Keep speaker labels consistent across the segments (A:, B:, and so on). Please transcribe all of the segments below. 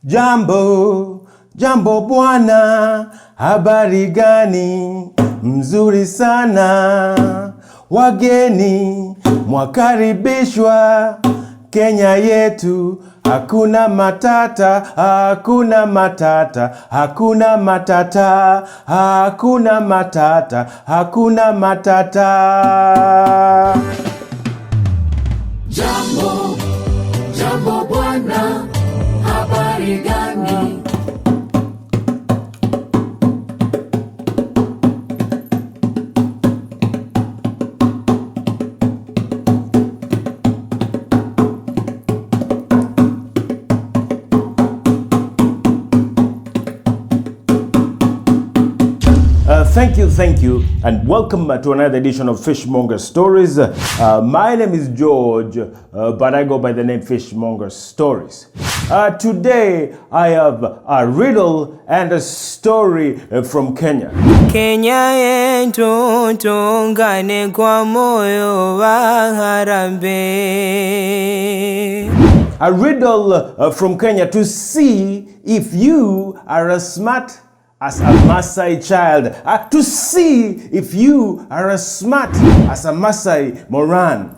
A: Jambo, jambo bwana, habari gani? Mzuri sana, wageni mwakaribishwa Kenya yetu. Hakuna matata, hakuna matata, hakuna matata, hakuna matata, hakuna matata.
B: Jambo, jambo bwana, habari gani?
A: Thank you, and welcome to another edition of Fishmonger Stories. My name is George, but I go by the name Fishmonger Stories. Today, I have a riddle and a story from Kenya.
C: Kenya yetu tuungane kwa moyo wa harambee.
A: A riddle from Kenya to see if you are as smart as a Maasai child, to see if you are as smart as a Maasai Moran.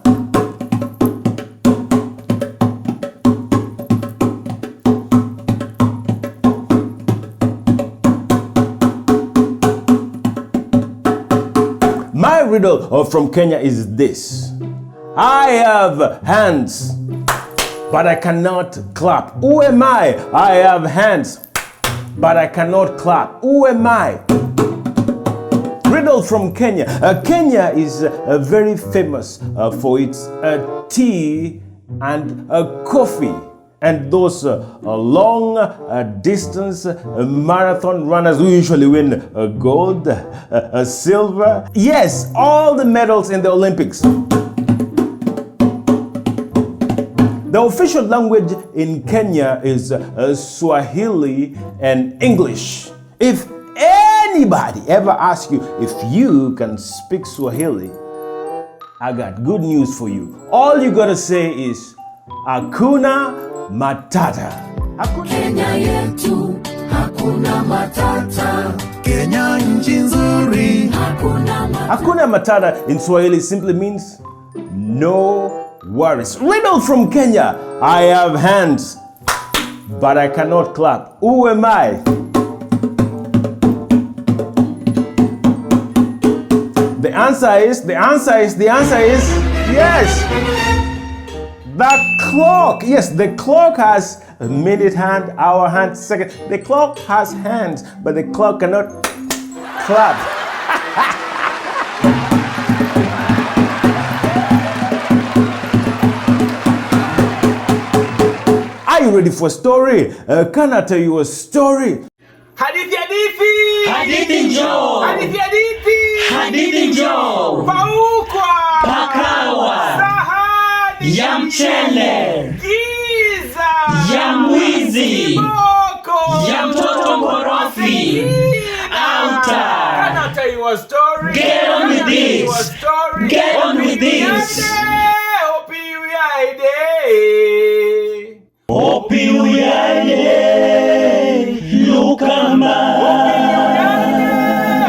A: My riddle from Kenya is this: I have hands, but I cannot clap. Who am I? I have hands, but I cannot clap. Who am I? Riddle from Kenya. Kenya is very famous for its tea and coffee, and those long distance marathon runners who usually win gold, silver, yes, all the medals in the Olympics. The official language in Kenya is Swahili and English. If anybody ever asks you if you can speak Swahili, I got good news for you. All you gotta say is Hakuna Matata.
B: Kenya yetu, hakuna matata.
D: Kenya nchi nzuri.
B: Hakuna matata.
A: Hakuna Matata in Swahili simply means no worries. Riddle from Kenya. I have hands, but I cannot clap. Who am I? The answer is yes. The clock. Yes, the clock has a minute hand, hour hand, second. The clock has hands, but the clock cannot clap. Are you ready for a story? Can I tell you a story?
E: Hadithi hadithi!
D: Hadithi njoo!
E: Hadithi hadithi!
D: Hadithi njoo!
E: Paukwa!
D: Pakawa!
E: Sahani!
D: Ya mchele!
E: Giza!
D: Ya mwizi!
E: Kiboko!
D: Ya mtoto mkorofi! Auta!
E: Can I tell you a story?
D: Get on with this! Get on with this!
E: Hope you are there.
D: Opi uyane! Lukama!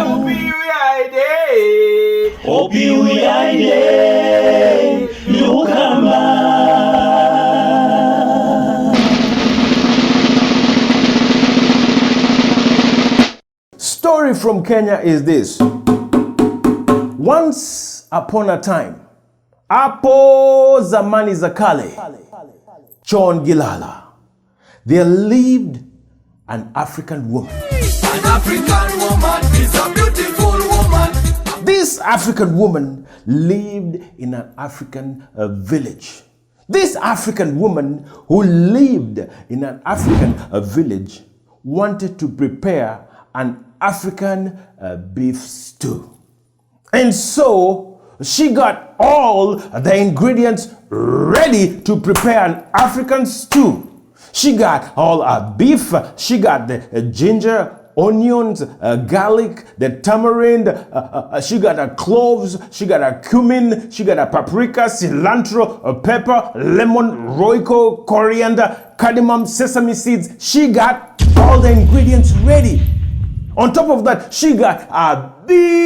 E: Hope you are there.
D: Opi uyane! Lukama!
A: Story from Kenya is this. Once upon a time, hapo zamani za kale, Chon Gilala, there lived an African woman.
B: An African woman is a beautiful woman.
A: This African woman lived in an African village. This African woman who lived in an African village wanted to prepare an African beef stew. And so she got all the ingredients ready to prepare an African stew. She got all her beef, she got the ginger, onions, garlic, the tamarind, she got her cloves, she got her cumin, she got her paprika, cilantro, pepper, lemon, roiko, coriander, cardamom, sesame seeds. She got all the ingredients ready. On top of that, she got a big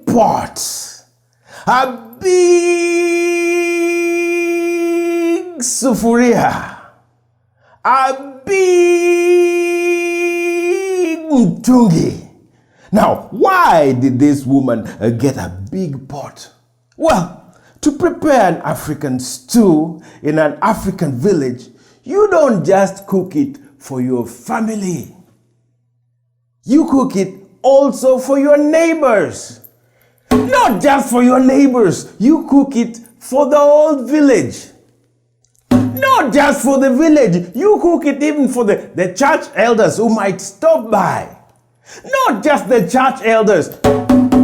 A: pot, a big sufuria, a big mtungi. Now, why did this woman get a big pot? Well, to prepare an African stew in an African village, you don't just cook it for your family. You cook it also for your neighbors. Not just for your neighbors, you cook it for the whole village. Not just for the village, you cook it even for the church elders who might stop by. Not just the church elders,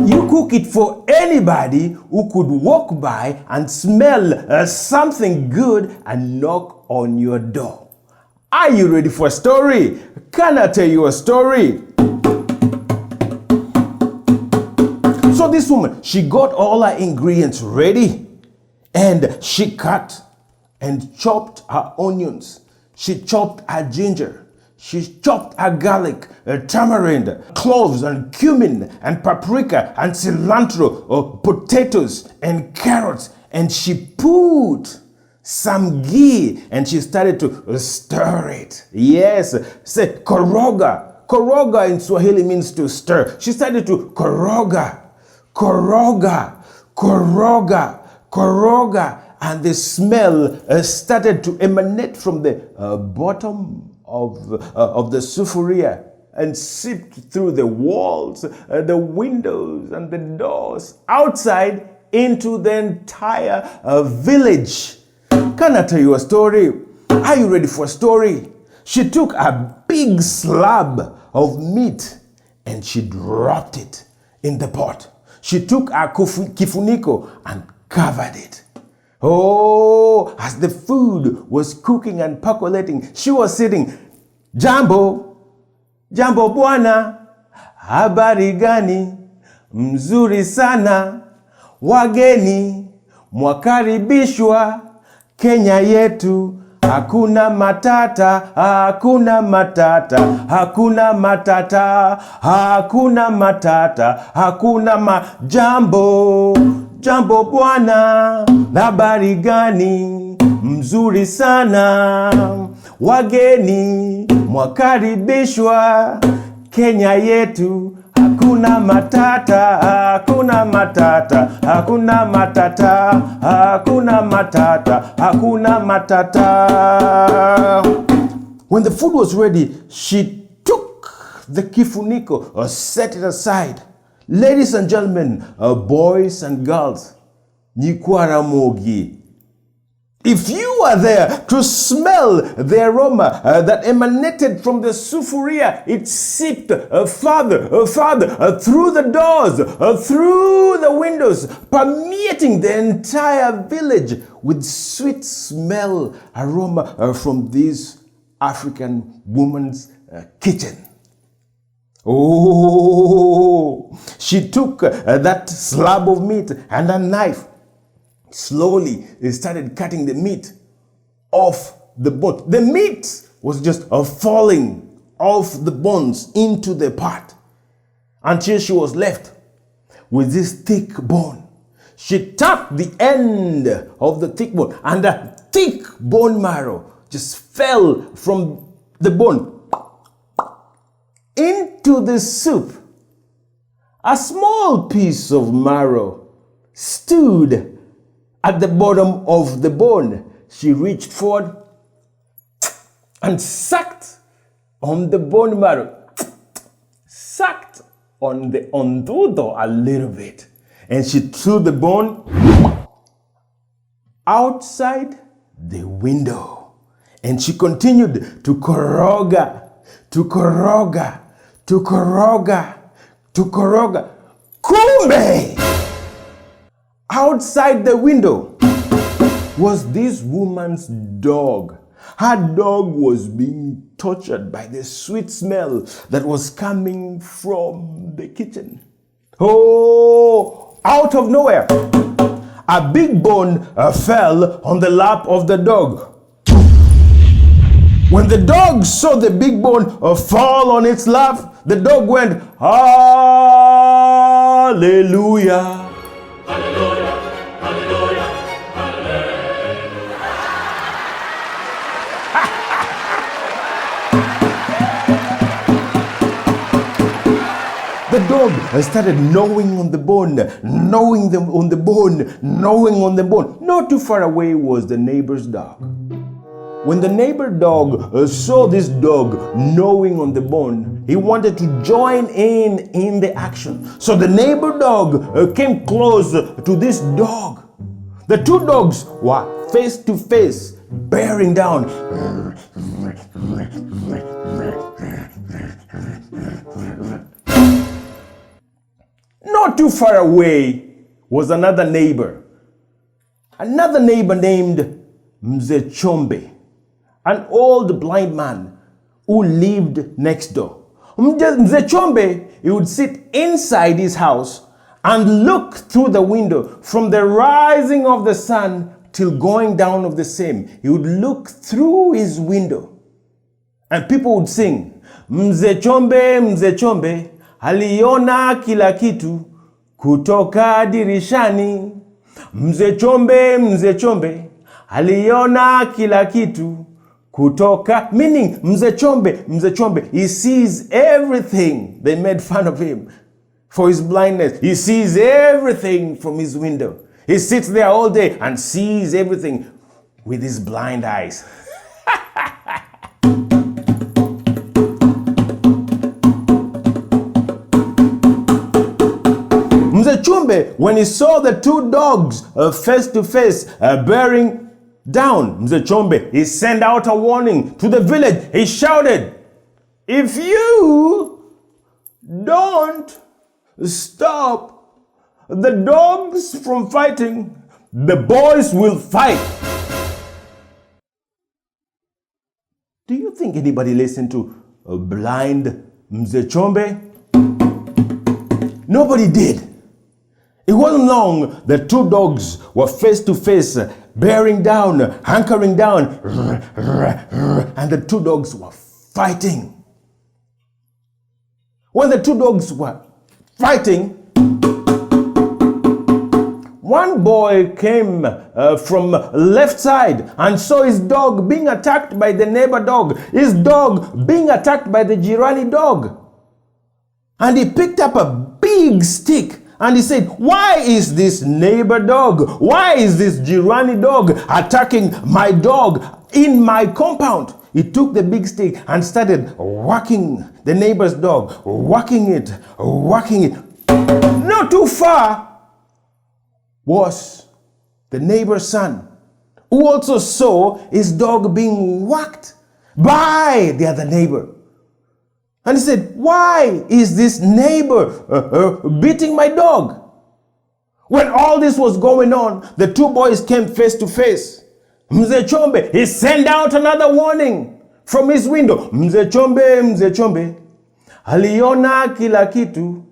A: you cook it for anybody who could walk by and smell something good and knock on your door. Are you ready for a story? Can I tell you a story? So this woman, she got all her ingredients ready and she cut and chopped her onions. She chopped her ginger. She chopped her garlic, tamarind, cloves and cumin and paprika and cilantro, potatoes and carrots. And she put some ghee and she started to stir it. Yes, say koroga. Koroga in Swahili means to stir. She started to koroga. And the smell started to emanate from the bottom of the sufuria and seeped through the walls, the windows and the doors outside into the entire village. Can I tell you a story? Are you ready for a story? She took a big slab of meat and she dropped it in the pot. She took a kifuniko and covered it. Oh, as the food was cooking and percolating, she was sitting, Jambo, jambo bwana, habari gani, mzuri sana, wageni, mwakaribishwa, Kenya yetu, hakuna matata, hakuna matata, hakuna matata, hakuna matata, hakuna jambo. Jambo bwana, habari gani, mzuri sana, wageni, mwakaribishwa, Kenya yetu, hakuna matata, hakuna matata, hakuna matata, hakuna matata, hakuna matata. When the food was ready, she took the kifuniko or set it aside. Ladies and gentlemen, boys and girls, Nikwara Mogi. If you are there to smell the aroma that emanated from the sufuria, it seeped farther through the doors, through the windows, permeating the entire village with sweet smell aroma from this African woman's kitchen. Oh, she took that slab of meat and a knife. Slowly, started cutting the meat off the bone. The meat was just falling off the bones into the pot until she was left with this thick bone. She tucked the end of the thick bone and a thick bone marrow just fell from the bone into the soup. A small piece of marrow stood at the bottom of the bone. She reached forward and sucked on the bone marrow, sucked on the ondudo a little bit, and she threw the bone outside the window. And she continued to koroga, to koroga, to koroga, to koroga. Kumbe! Outside the window was this woman's dog. Her dog was being tortured by the sweet smell that was coming from the kitchen. Oh, out of nowhere, a big bone fell on the lap of the dog. When the dog saw the big bone fall on its lap, the dog went, Hallelujah. The dog started gnawing on the bone, gnawing on the bone, gnawing on the bone. Not too far away was the neighbor's dog. When the neighbor dog saw this dog gnawing on the bone, he wanted to join in the action. So the neighbor dog came close to this dog. The two dogs were face to face, bearing down. Not too far away was another neighbor named Mzee Chombe, an old blind man who lived next door. Mzee Chombe, he would sit inside his house and look through the window from the rising of the sun till going down of the same. He would look through his window and people would sing, Mzee Chombe, aliona kila kitu kutoka dirishani. Mzee Chombe, aliona kila kitu kutoka. Meaning, Mzee Chombe, he sees everything. They made fun of him for his blindness. He sees everything from his window. He sits there all day and sees everything with his blind eyes. Mzee Chombe, when he saw the two dogs face to face bearing down Mzee Chombe, he sent out a warning to the village. He shouted, if you don't stop the dogs from fighting, the boys will fight. Do you think anybody listened to blind Mzee Chombe? Nobody did. It wasn't long, the two dogs were face to face, bearing down, hunkering down, and the two dogs were fighting. When the two dogs were fighting, one boy came from left side and saw his dog being attacked by the neighbor dog, his dog being attacked by the Jirani dog. And he picked up a big stick and he said, why is this neighbor dog, why is this Jirani dog attacking my dog in my compound? He took the big stick and started whacking the neighbor's dog, whacking it. Not too far was the neighbor's son, who also saw his dog being whacked by the other neighbor. And he said, why is this neighbor beating my dog? When all this was going on, the two boys came face to face. Mzee Chombe, he sent out another warning from his window. Mzee Chombe, aliona kila kitu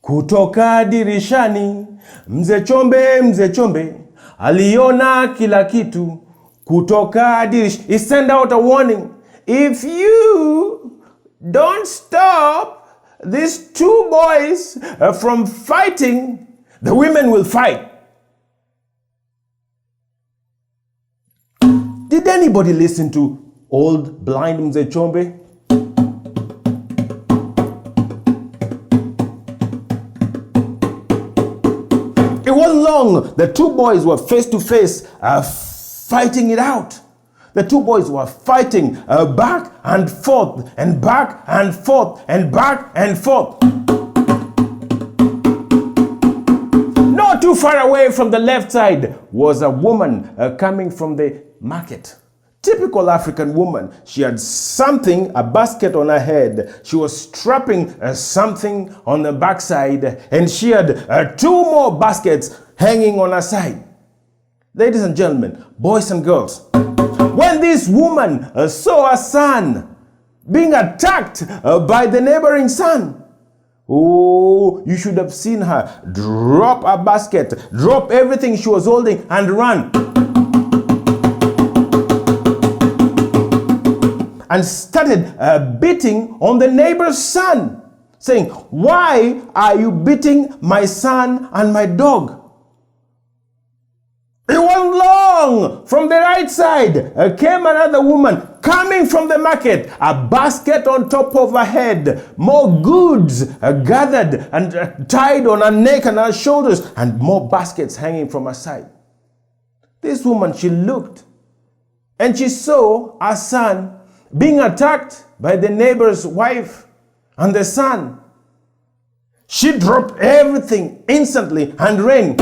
A: kutoka dirishani. Mzee Chombe, aliona kila kitu kutoka dirishani. He sent out a warning. If you don't stop these two boys from fighting, the women will fight. Did anybody listen to old blind Mzee Chombe? It wasn't long, the two boys were face to face fighting it out. The two boys were fighting back and forth and back and forth and back and forth. Not too far away from the left side was a woman coming from the market. Typical African woman. She had something, a basket on her head. She was strapping something on the backside, and she had two more baskets hanging on her side. Ladies and gentlemen, boys and girls, when this woman saw her son being attacked by the neighboring son, oh, you should have seen her drop a basket, drop everything she was holding and run. And started beating on the neighbor's son, saying, "Why are you beating my son and my dog?" It wasn't long. From the right side came another woman coming from the market, a basket on top of her head, more goods gathered and tied on her neck and her shoulders, and more baskets hanging from her side. This woman, she looked and she saw her son being attacked by the neighbor's wife and the son. She dropped everything instantly and ran.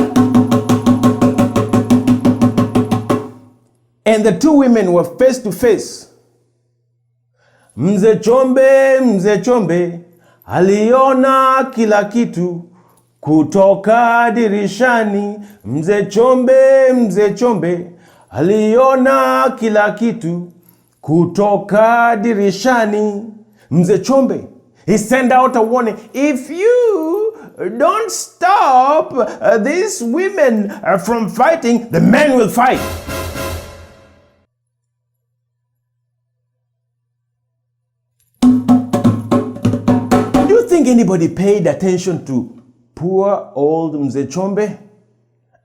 A: And the two women were face to face. Mzee Chombe aliona kila kitu kutoka dirishani. Mzee Chombe aliona kila kitu kutoka dirishani. Mzee Chombe, he sent out a warning. If you don't stop these women from fighting, the men will fight. Do you think anybody paid attention to poor old Mzee Chombe?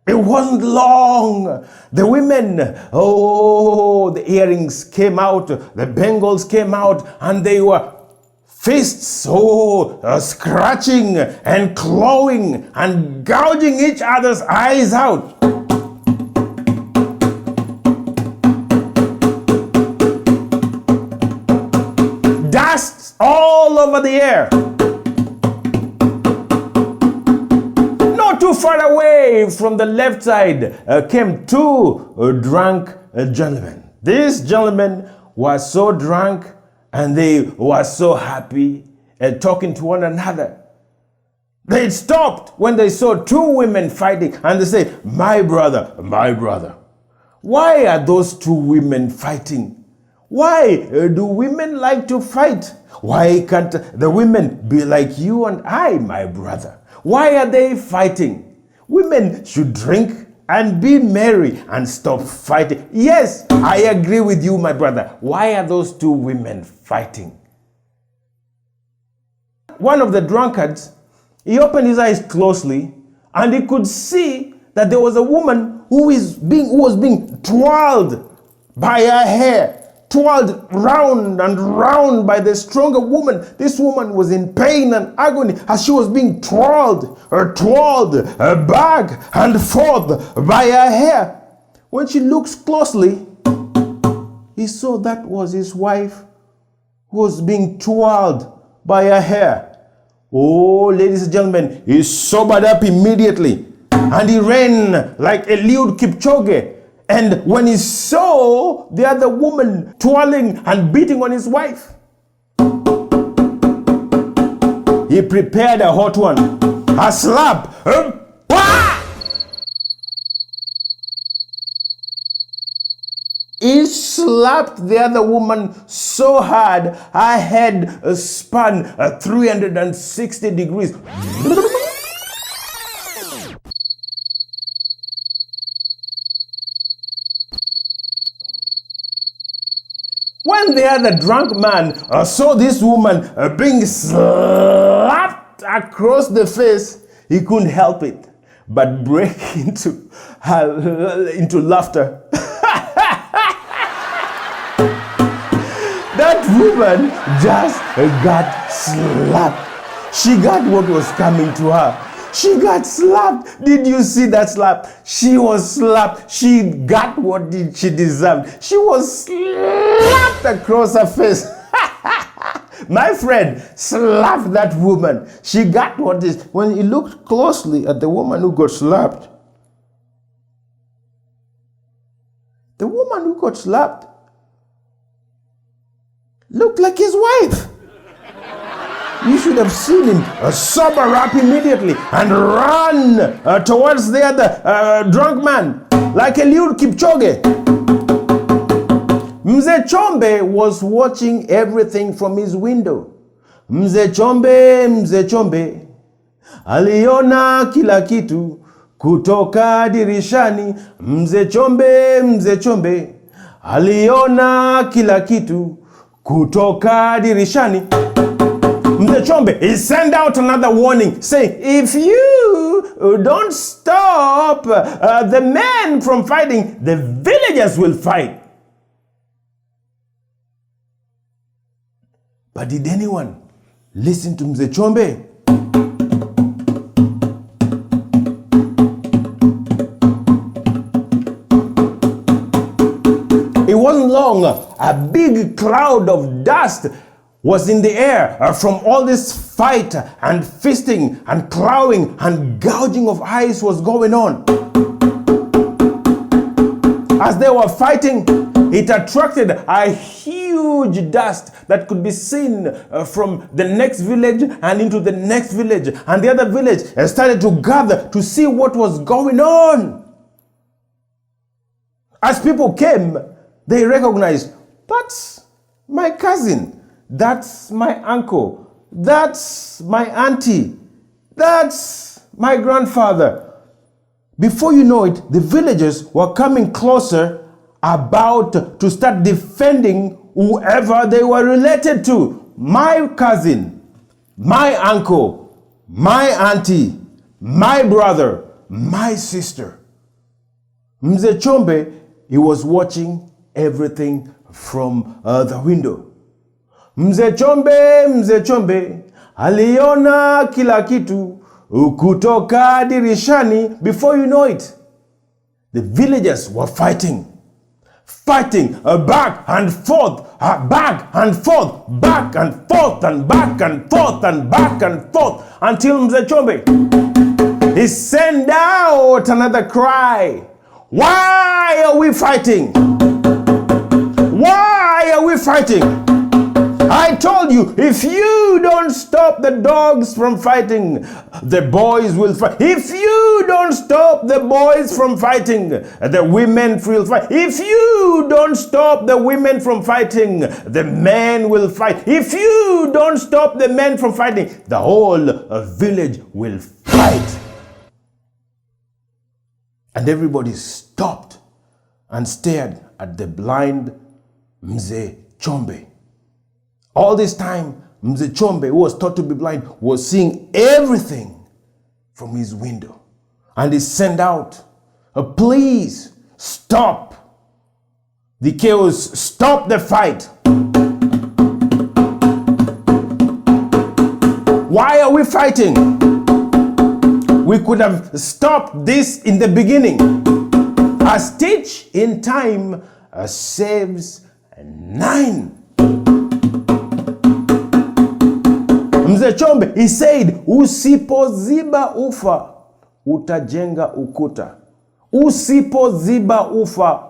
A: It wasn't long. The women, the earrings came out, the bangles came out, and they were fists, scratching and clawing and gouging each other's eyes out. Dust all over the air. Too far away from the left side came two drunk gentlemen. These gentlemen were so drunk and they were so happy talking to one another. They stopped when they saw two women fighting and they said, my brother, why are those two women fighting? Why do women like to fight? Why can't the women be like you and I, my brother? Why are they fighting? Women should drink and be merry and stop fighting. Yes, I agree with you, my brother. Why are those two women fighting? One of the drunkards, he opened his eyes closely and he could see that there was a woman who was being twirled by her hair. Twirled round and round by the stronger woman. This woman was in pain and agony as she was being twirled back and forth by her hair. When she looks closely, he saw that was his wife who was being twirled by her hair. Oh, ladies and gentlemen, he sobered up immediately and he ran like Eliud Kipchoge. And when he saw the other woman twirling and beating on his wife, he prepared a hot one, a slap. He slapped the other woman so hard, her head spun 360 degrees. When the other drunk man saw this woman being slapped across the face, he couldn't help it but break into laughter. That woman just got slapped. She got what was coming to her. She got slapped. Did you see that slap? She was slapped. She got what she deserved. She was slapped across her face. My friend slapped that woman. She got what is. When he looked closely at the woman who got slapped, the woman who got slapped looked like his wife. You should have seen him sober up immediately and run towards the other drunk man. like Eliud Kipchoge. Mzee Chombe was watching everything from his window. Mzee Chombe aliona kila kitu kutoka dirishani. Mzee Chombe aliona kila kitu kutoka dirishani. Mzee Chombe, he sent out another warning saying, if you don't stop the men from fighting, the villagers will fight. But did anyone listen to Mzee Chombe? It wasn't long, a big cloud of dust was in the air from all this fight and feasting and clawing and gouging of eyes was going on. As they were fighting, it attracted a huge dust that could be seen from the next village and into the next village. And the other village started to gather to see what was going on. As people came, they recognized, that's my cousin, that's my uncle, that's my auntie, that's my grandfather. Before you know it, the villagers were coming closer, about to start defending whoever they were related to. My cousin, my uncle, my auntie, my brother, my sister. Mzee Chombe, he was watching everything from the window. Mzee Chombe aliona kila kitu kutoka dirishani. Before you know it, the villagers were fighting back and forth, back and forth, back and forth, and back and forth, and back and forth, until Mzee Chombe, he sent out another cry. Why are we fighting? Why are we fighting? I told you, if you don't stop the dogs from fighting, the boys will fight. If you don't stop the boys from fighting, the women will fight. If you don't stop the women from fighting, the men will fight. If you don't stop the men from fighting, the whole village will fight. And everybody stopped and stared at the blind Mzee Chombe. All this time, Mzee Chombe, who was thought to be blind, was seeing everything from his window. And he sent out, please stop the chaos, stop the fight. Why are we fighting? We could have stopped this in the beginning. A stitch in time saves 9. Mzee Chombe, he said, usipoziba ufa, utajenga ukuta. Usipoziba ufa,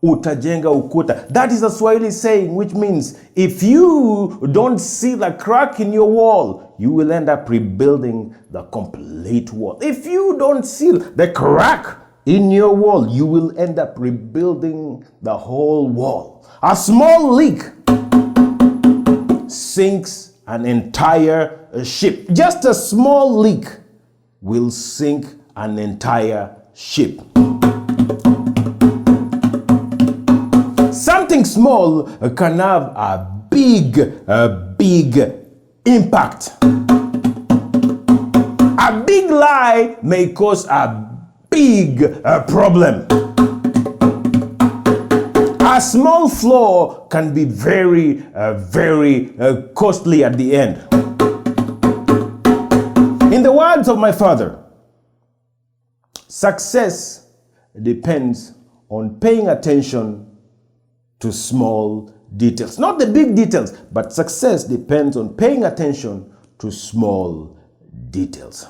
A: utajenga ukuta. That is a Swahili saying, which means if you don't see the crack in your wall, you will end up rebuilding the complete wall. If you don't see the crack in your wall, you will end up rebuilding the whole wall. A small leak sinks an entire ship. Just a small leak will sink an entire ship. Something small can have a big impact. A big lie may cause a big problem. A small flaw can be very costly at the end. In the words of my father, success depends on paying attention to small details. Not the big details, but success depends on paying attention to small details.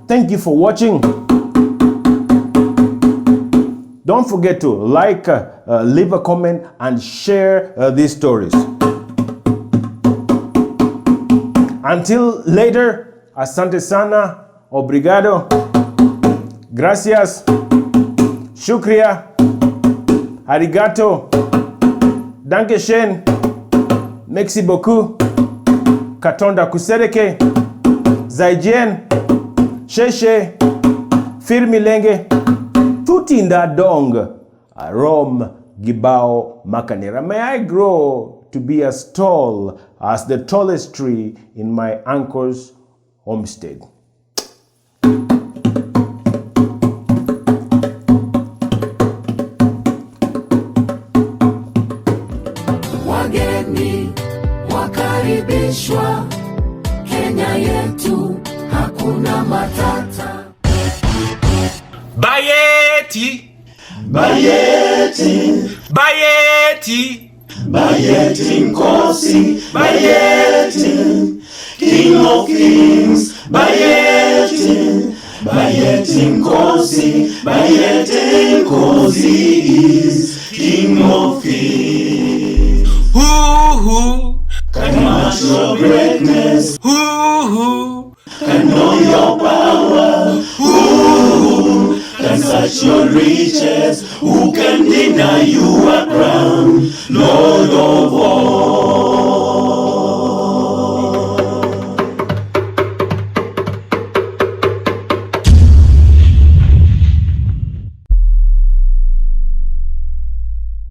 A: Thank you for watching. Don't forget to like, leave a comment, and share these stories. Until later, asante sana, obrigado, gracias, shukria, arigato, danke schön, merci beaucoup, katonda kusereke, zaijian, sheshe, firmilenge, tutinda dong, arom gibao makanera. May I grow to be as tall as the tallest tree in my uncle's homestead.
B: Wageni wakaribishwa, Kenya yetu hakuna matata.
E: Bayeti,
D: Bayeti,
E: Bayeti,
D: Bayeti Nkosi, Bayeti, King of Kings, Bayeti, Bayeti Nkosi, Bayeti Nkosi is King of Kings.
E: who,
D: Can match your greatness,
E: who,
D: can know your power, who can search your riches, who can deny you a crown, Lord of all.